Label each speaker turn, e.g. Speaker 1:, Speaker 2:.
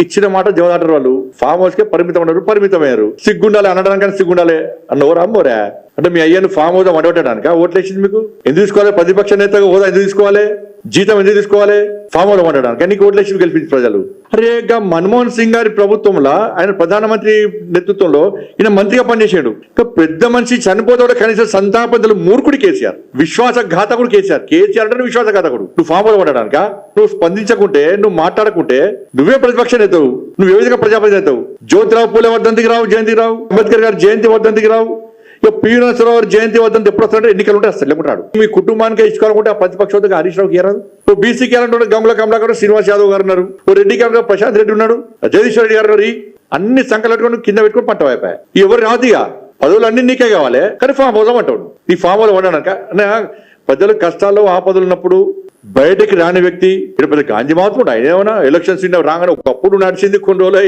Speaker 1: ఇచ్చిన మాట జవదాటారు వాళ్ళు. ఫామ్ హౌస్ కే పరిమితమయ్యారు. సిగ్గుండాలి అనడానికి సిగ్గుండాలి అన్నవరా అమ్మోరా. అంటే మీ అయ్యను ఫామ్ హౌస్ వండబెట్టడానిక ఓట్లు వేసింది మీకు? ఎందుకు తీసుకోవాలి? ప్రతిపక్ష నేతగా హోదా ఎందుకు తీసుకోవాలి? జీతం ఎందుకు తీసుకోవాలి? ఫామ్ హౌస్ వండడానికి నీకు ఓట్లు వేసి గెలిపించి ప్రజలు. అరే మన్మోహన్ సింగ్ గారి ప్రభుత్వంలో ఆయన ప్రధానమంత్రి నేతృత్వంలో ఈయన మంత్రిగా పనిచేసాడు. పెద్ద మనిషి చనిపోతాడు కనీసం సంతాపంతులు మూర్ఖుడి కేసీఆర్, విశ్వాసఘాతకుడు కేసీఆర్. కేసీఆర్ అంటే విశ్వాసఘాతకుడు. నువ్వు ఫామ్ హౌస్ వండడానిక? నువ్వు స్పందించకుంటే, నువ్వు మాట్లాడకుంటే నువ్వే ప్రతిపక్ష నేతవు, నువ్వు ఏ విధంగా ప్రజాపతి నేతవు? జ్యోతిరావు పూలే వర్ధంతికి రావు, జయంతికి రావు, అంబేద్కర్ గారి జయంతి వర్ధంతికి రావు. ఇక పివి నరసింహారావు గారి జయంతి వర్ధంతి ఎప్పుడు వస్తారంటే ఎన్నికలు ఉంటే వస్తారు, లేకుంటాడు. మీ కుటుంబానికి ఇచ్చుకోవాలనుకుంటే ఆ ప్రతిపక్ష హోదాగా హరీష్ రావుకి ఇయ్యరాదు. ఇప్పుడు బీసీకి ఇవ్వాలంటే గంగుల కమలాకర్, శ్రీనివాస్ యాదవ్ గారు ఉన్నారు, రెడ్డికి ప్రశాంత్ రెడ్డి ఉన్నాడు, జగదీశ్వర రెడ్డి గారు ఉన్నారు. అన్ని సంకలట్టుకొని కింద పెట్టుకొని పంట అయిపోయాయి. ఎవరు రాదుగా పదవులు అన్ని నీకే కావాలి, కానీ ఫామ్ హౌస్ అంటాడు. ఈ ఫామ్ హౌస్ వండడాక ప్రజలు కష్టాల్లో ఆపదలు ఉన్నప్పుడు బయటకి రాని వ్యక్తి ఇక్కడ పెద్ద గాంధీ మాత్రం ఆయన ఏమన్నా ఎలక్షన్స్ రాగానే ఒకప్పుడు నడిచింది కొన్ని రోజులు